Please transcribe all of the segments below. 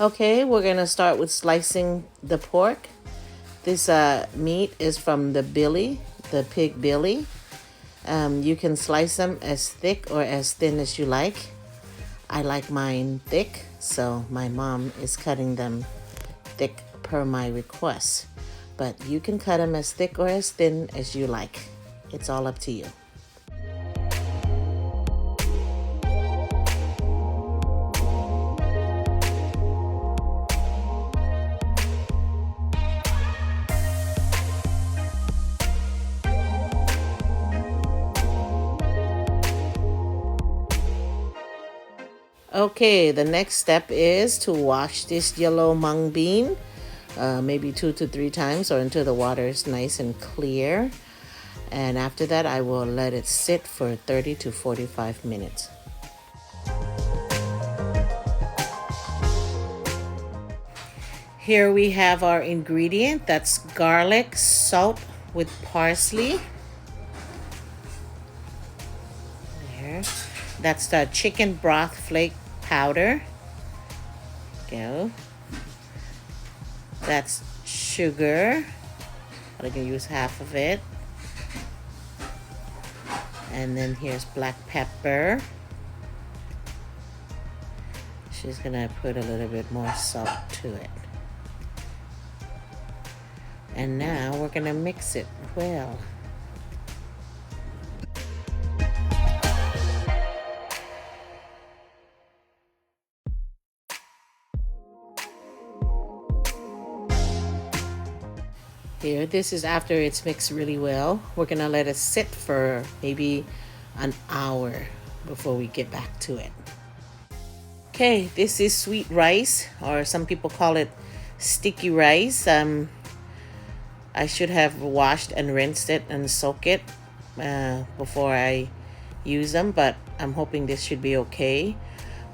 Okay, we're gonna start with slicing the pork. This meat is from the pig belly. You can slice them as thick or as thin as you like. I like mine thick, so my mom is cutting them thick per my request. But you can cut them as thick or as thin as you like. It's all up to you. Okay, the next step is to wash this yellow mung bean maybe 2 to 3 times or until the water is nice and clear. And after that, I will let it sit for 30 to 45 minutes. Here we have our ingredient. That's garlic, salt with parsley. There. That's the chicken broth flake powder. Go. That's sugar. I can use half of it. And then here's black pepper. She's gonna put a little bit more salt to it. And now we're gonna mix it well. Here, this is after it's mixed really well. We're gonna let it sit for maybe an hour before we get back to it. Okay, this is sweet rice, or some people call it sticky rice. I should have washed and rinsed it and soaked it before I use them, but I'm hoping this should be okay.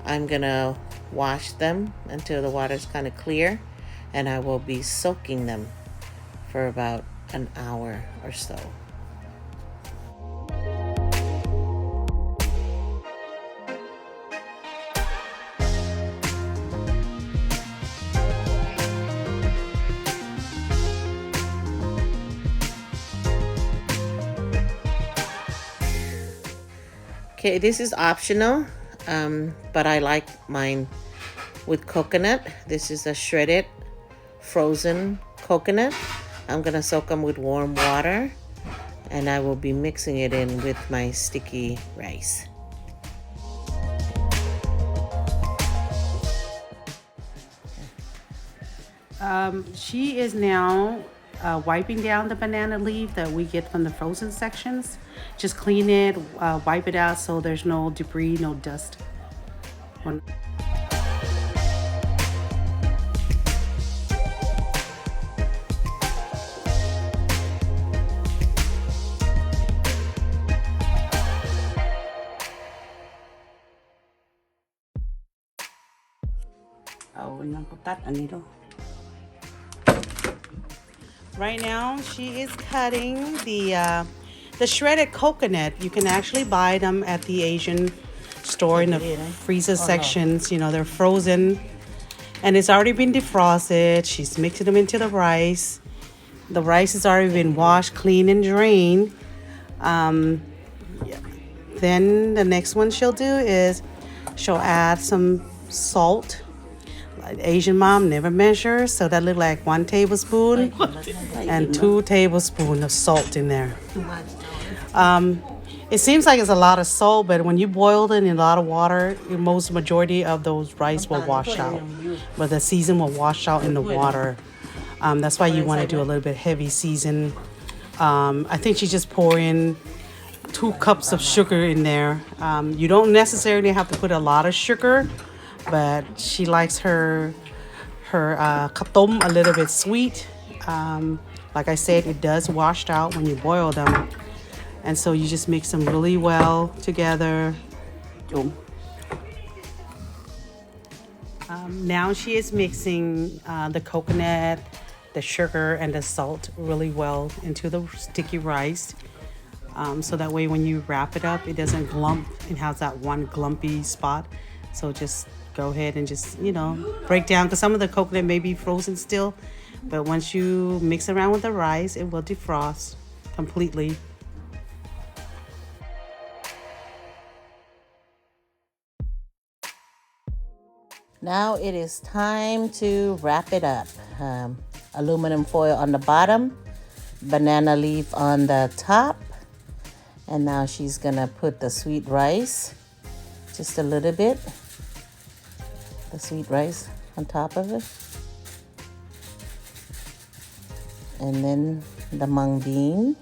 I'm gonna wash them until the water's kind of clear, and I will be soaking them for about an hour or so. Okay, this is optional, but I like mine with coconut. This is a shredded frozen coconut. I'm gonna soak them with warm water, and I will be mixing it in with my sticky rice. She is now wiping down the banana leaf that we get from the frozen sections. Just clean it, wipe it out so there's no debris, no dust. Right now, she is cutting the shredded coconut. You can actually buy them at the Asian store in the freezer sections. You know, they're frozen, and it's already been defrosted. She's mixing them into the rice. The rice has already been washed, clean, and drained. Then the next one she'll do is she'll add some salt. Asian mom never measures, so that look like 1 tablespoon and 2 tablespoons of salt in there. It seems like it's a lot of salt, but when you boil it in a lot of water, most majority of those rice will wash out, but the season will wash out in the water. That's why you want to do a little bit heavy season. I think she's just pouring 2 cups of sugar in there. You don't necessarily have to put a lot of sugar, but she likes her kow-thom a little bit sweet. Like I said, it does wash out when you boil them, and so you just mix them really well together. Now she is mixing the coconut, the sugar, and the salt really well into the sticky rice. So that way when you wrap it up, it doesn't glump and has that one glumpy spot. So just go ahead and just, break down, because some of the coconut may be frozen still. But once you mix around with the rice, it will defrost completely. Now it is time to wrap it up. Aluminum foil on the bottom, banana leaf on the top, and now she's gonna put the sweet rice, just a little bit, the sweet rice on top of it, and then the mung bean,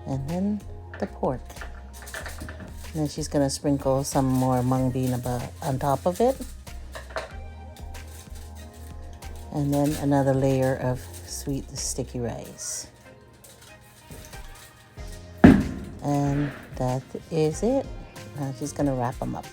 and then the pork. And then she's gonna sprinkle some more mung bean on top of it. And then another layer of sweet sticky rice. And that is it. Now she's gonna wrap them up.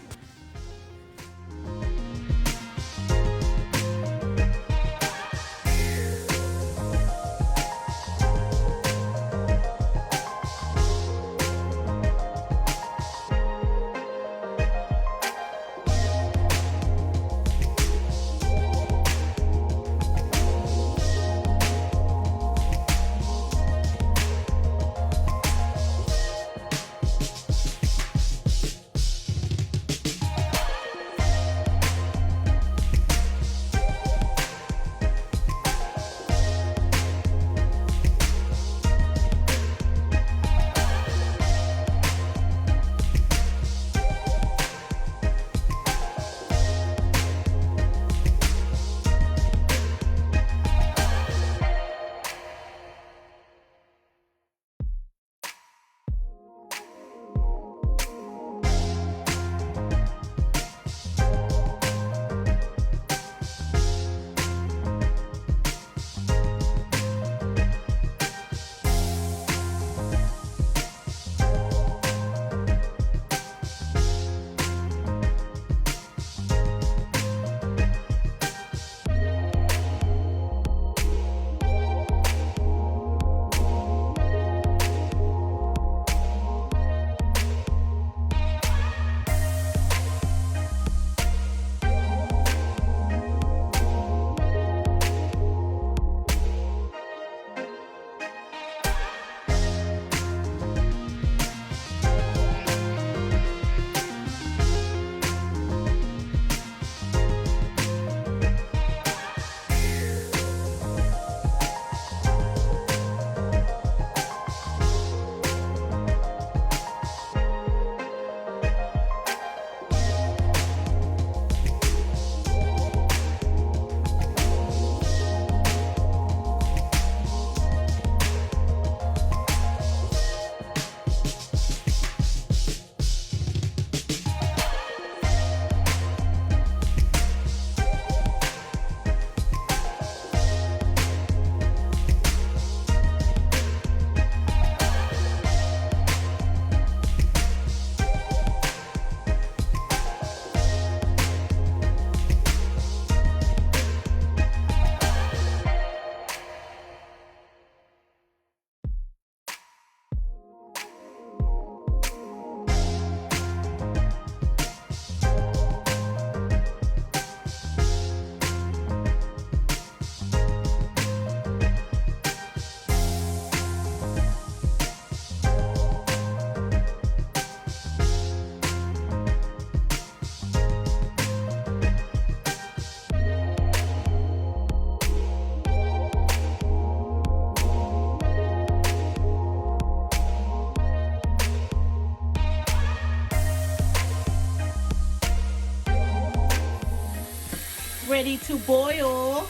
Ready to boil.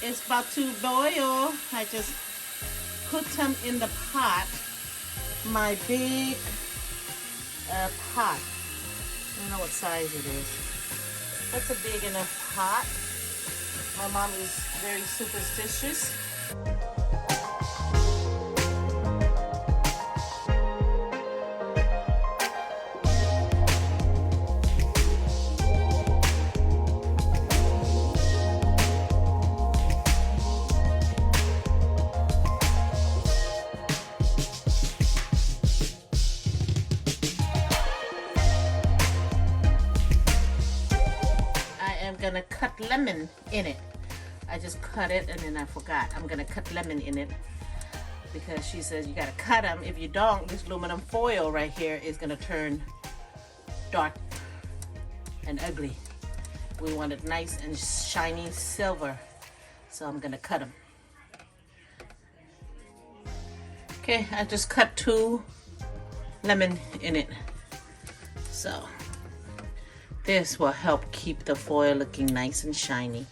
It's about to boil. I just put them in the pot, my big pot. I don't know what size it is. That's a big enough pot. My mom is very superstitious. gonna cut lemon in it. I just cut it and then I forgot. I'm gonna cut lemon in it because she says you gotta cut them. If you don't, this aluminum foil right here is gonna turn dark and ugly. We want it nice and shiny silver, so I'm gonna cut them. Okay, I just cut 2 lemon in it. So this will help keep the foil looking nice and shiny.